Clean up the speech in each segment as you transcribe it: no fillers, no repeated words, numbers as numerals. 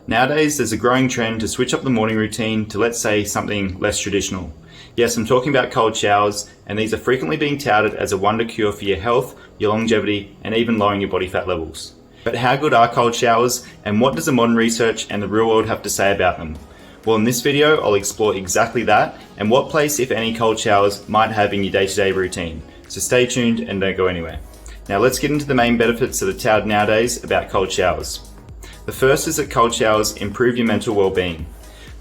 Nowadays, there's a growing trend to switch up the morning routine to, let's say, something less traditional. Yes, I'm talking about cold showers, and these are frequently being touted as a wonder cure for your health, your longevity, and even lowering your body fat levels. But how good are cold showers, and what does the modern research and the real world have to say about them? Well, in this video, I'll explore exactly that, and what place, if any, cold showers might have in your day-to-day routine. So stay tuned and don't go anywhere. Now let's get into the main benefits that are touted nowadays about cold showers. The first is that cold showers improve your mental well-being.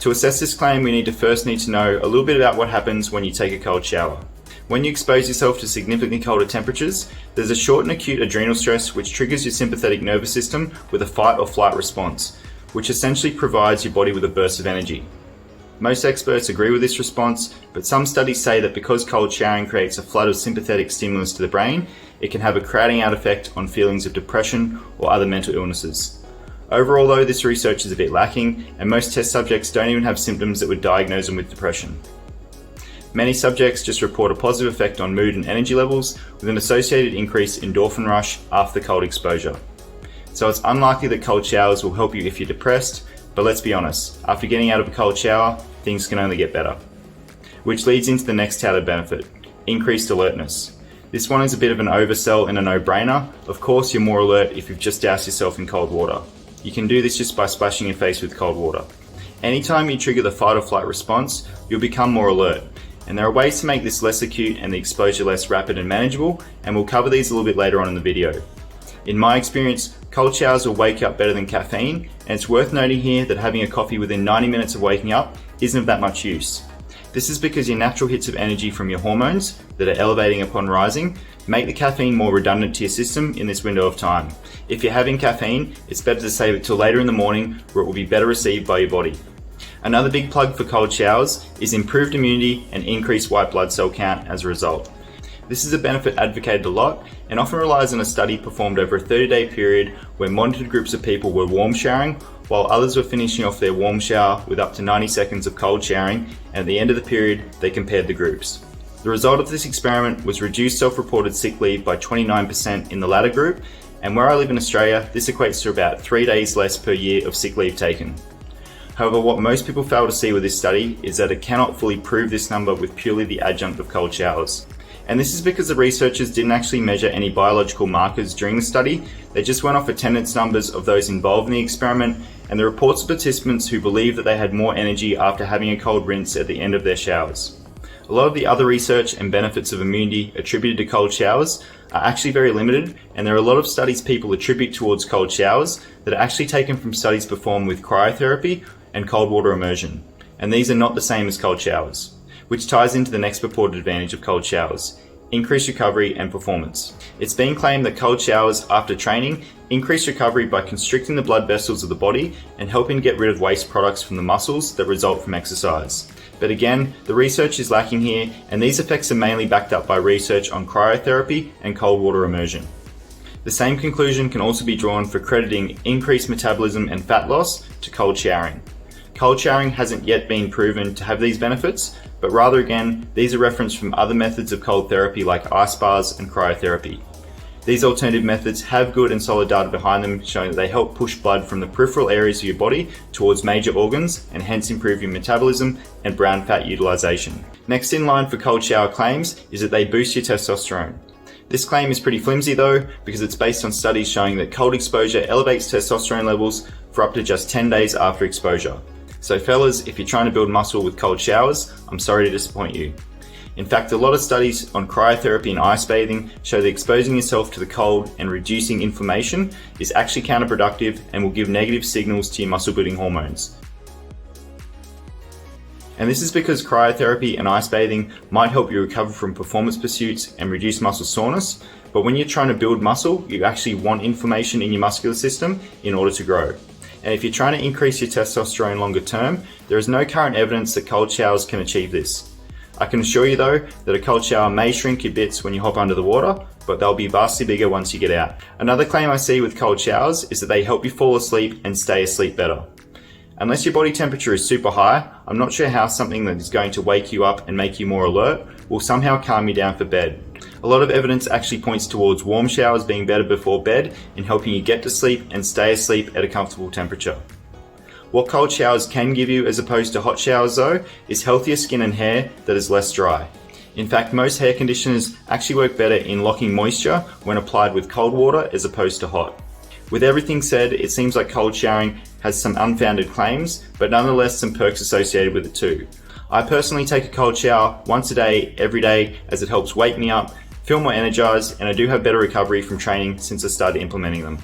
To assess this claim, we need to know a little bit about what happens when you take a cold shower. When you expose yourself to significantly colder temperatures, there's a short and acute adrenal stress which triggers your sympathetic nervous system with a fight or flight response, which essentially provides your body with a burst of energy. Most experts agree with this response, but some studies say that because cold showering creates a flood of sympathetic stimulus to the brain, it can have a crowding out effect on feelings of depression or other mental illnesses. Overall though, this research is a bit lacking, and most test subjects don't even have symptoms that would diagnose them with depression. Many subjects just report a positive effect on mood and energy levels, with an associated increase in endorphin rush after cold exposure. So it's unlikely that cold showers will help you if you're depressed, but let's be honest, after getting out of a cold shower, things can only get better. Which leads into the next touted benefit, increased alertness. This one is a bit of an oversell and a no-brainer. Of course, you're more alert if you've just doused yourself in cold water. You can do this just by splashing your face with cold water. Anytime you trigger the fight or flight response, you'll become more alert. And there are ways to make this less acute and the exposure less rapid and manageable, and we'll cover these a little bit later on in the video. In my experience, cold showers will wake you up better than caffeine, and it's worth noting here that having a coffee within 90 minutes of waking up isn't of that much use. This is because your natural hits of energy from your hormones that are elevating upon rising make the caffeine more redundant to your system in this window of time. If you're having caffeine, it's better to save it till later in the morning where it will be better received by your body. Another big plug for cold showers is improved immunity and increased white blood cell count as a result. This is a benefit advocated a lot and often relies on a study performed over a 30-day period where monitored groups of people were warm showering while others were finishing off their warm shower with up to 90 seconds of cold showering, and at the end of the period they compared the groups. The result of this experiment was reduced self-reported sick leave by 29% in the latter group, and where I live in Australia, this equates to about 3 days less per year of sick leave taken. However, what most people fail to see with this study is that it cannot fully prove this number with purely the adjunct of cold showers. And this is because the researchers didn't actually measure any biological markers during the study. They just went off attendance numbers of those involved in the experiment and the reports of participants who believed that they had more energy after having a cold rinse at the end of their showers. A lot of the other research and benefits of immunity attributed to cold showers are actually very limited, and there are a lot of studies people attribute towards cold showers that are actually taken from studies performed with cryotherapy and cold water immersion. And these are not the same as cold showers, which ties into the next purported advantage of cold showers, increased recovery and performance. It's been claimed that cold showers after training increase recovery by constricting the blood vessels of the body and helping get rid of waste products from the muscles that result from exercise. But again, the research is lacking here, and these effects are mainly backed up by research on cryotherapy and cold water immersion. The same conclusion can also be drawn for crediting increased metabolism and fat loss to cold showering. Cold showering hasn't yet been proven to have these benefits, but rather again, these are referenced from other methods of cold therapy like ice baths and cryotherapy. These alternative methods have good and solid data behind them showing that they help push blood from the peripheral areas of your body towards major organs and hence improve your metabolism and brown fat utilization. Next in line for cold shower claims is that they boost your testosterone. This claim is pretty flimsy though, because it's based on studies showing that cold exposure elevates testosterone levels for up to just 10 days after exposure. So fellas, if you're trying to build muscle with cold showers, I'm sorry to disappoint you. In fact, a lot of studies on cryotherapy and ice bathing show that exposing yourself to the cold and reducing inflammation is actually counterproductive and will give negative signals to your muscle building hormones. And this is because cryotherapy and ice bathing might help you recover from performance pursuits and reduce muscle soreness, but when you're trying to build muscle, you actually want inflammation in your muscular system in order to grow. And if you're trying to increase your testosterone longer term, there is no current evidence that cold showers can achieve this. I can assure you though that a cold shower may shrink your bits when you hop under the water, but they'll be vastly bigger once you get out. Another claim I see with cold showers is that they help you fall asleep and stay asleep better. Unless your body temperature is super high, I'm not sure how something that is going to wake you up and make you more alert will somehow calm you down for bed. A lot of evidence actually points towards warm showers being better before bed in helping you get to sleep and stay asleep at a comfortable temperature. What cold showers can give you as opposed to hot showers though, is healthier skin and hair that is less dry. In fact, most hair conditioners actually work better in locking moisture when applied with cold water as opposed to hot. With everything said, it seems like cold showering has some unfounded claims, but nonetheless some perks associated with it too. I personally take a cold shower once a day, every day, as it helps wake me up, feel more energized, and I do have better recovery from training since I started implementing them.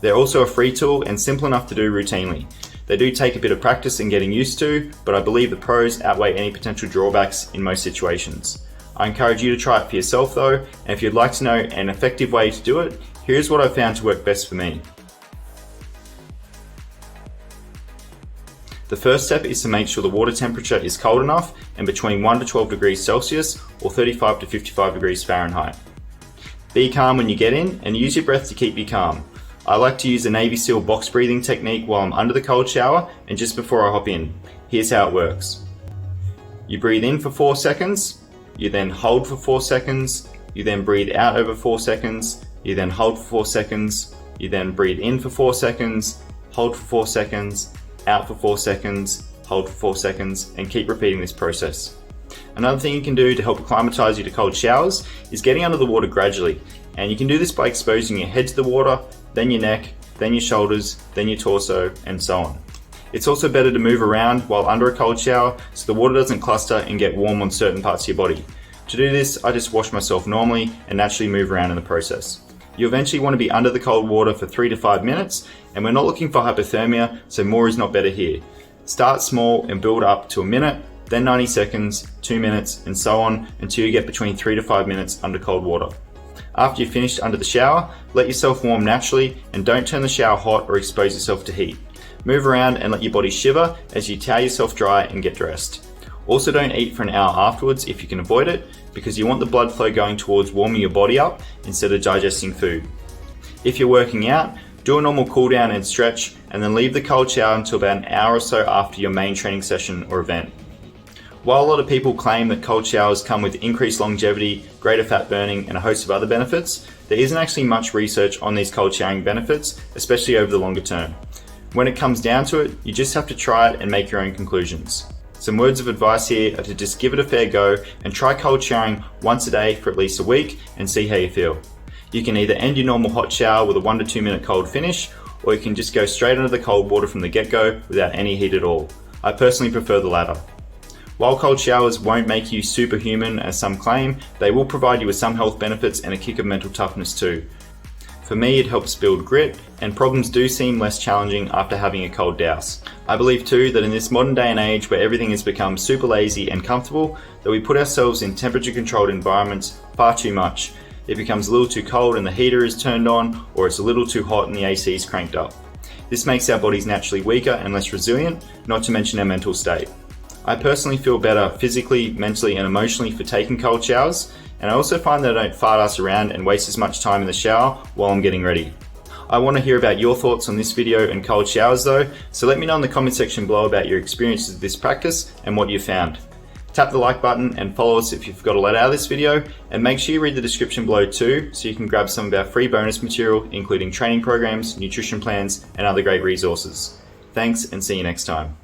They're also a free tool and simple enough to do routinely. They do take a bit of practice and getting used to, but I believe the pros outweigh any potential drawbacks in most situations. I encourage you to try it for yourself though, and if you'd like to know an effective way to do it, here's what I've found to work best for me. The first step is to make sure the water temperature is cold enough and between 1 to 12 degrees Celsius or 35 to 55 degrees Fahrenheit. Be calm when you get in and use your breath to keep you calm. I like to use the Navy SEAL box breathing technique while I'm under the cold shower and just before I hop in. Here's how it works. You breathe in for 4 seconds, you then hold for 4 seconds, you then breathe out over 4 seconds, you then hold for 4 seconds, you then breathe in for 4 seconds, hold for 4 seconds, out for 4 seconds, hold for 4 seconds, and keep repeating this process. Another thing you can do to help acclimatize you to cold showers is getting under the water gradually, and you can do this by exposing your head to the water, then your neck, then your shoulders, then your torso, and so on. It's also better to move around while under a cold shower so the water doesn't cluster and get warm on certain parts of your body. To do this, I just wash myself normally and naturally move around in the process. You eventually want to be under the cold water for 3 to 5 minutes, and we're not looking for hypothermia, so more is not better here. Start small and build up to a minute, then 90 seconds, 2 minutes, and so on until you get between 3 to 5 minutes under cold water. After you're finished under the shower, let yourself warm naturally and don't turn the shower hot or expose yourself to heat. Move around and let your body shiver as you towel yourself dry and get dressed. Also, don't eat for an hour afterwards if you can avoid it, because you want the blood flow going towards warming your body up instead of digesting food. If you're working out, do a normal cool down and stretch, and then leave the cold shower until about an hour or so after your main training session or event. While a lot of people claim that cold showers come with increased longevity, greater fat burning, and a host of other benefits, there isn't actually much research on these cold showering benefits, especially over the longer term. When it comes down to it, you just have to try it and make your own conclusions. Some words of advice here are to just give it a fair go and try cold showering once a day for at least a week and see how you feel. You can either end your normal hot shower with a 1 to 2 minute cold finish, or you can just go straight under the cold water from the get-go without any heat at all. I personally prefer the latter. While cold showers won't make you superhuman as some claim, they will provide you with some health benefits and a kick of mental toughness too. For me, it helps build grit, and problems do seem less challenging after having a cold douse. I believe too that in this modern day and age where everything has become super lazy and comfortable, that we put ourselves in temperature controlled environments far too much. It becomes a little too cold and the heater is turned on, or it's a little too hot and the AC is cranked up. This makes our bodies naturally weaker and less resilient, not to mention our mental state. I personally feel better physically, mentally, and emotionally for taking cold showers, and I also find that I don't fart ass around and waste as much time in the shower while I'm getting ready. I want to hear about your thoughts on this video and cold showers though, so let me know in the comment section below about your experiences with this practice and what you found. Tap the like button and follow us if you've got a lot out of this video, and make sure you read the description below too so you can grab some of our free bonus material including training programs, nutrition plans, and other great resources. Thanks and see you next time.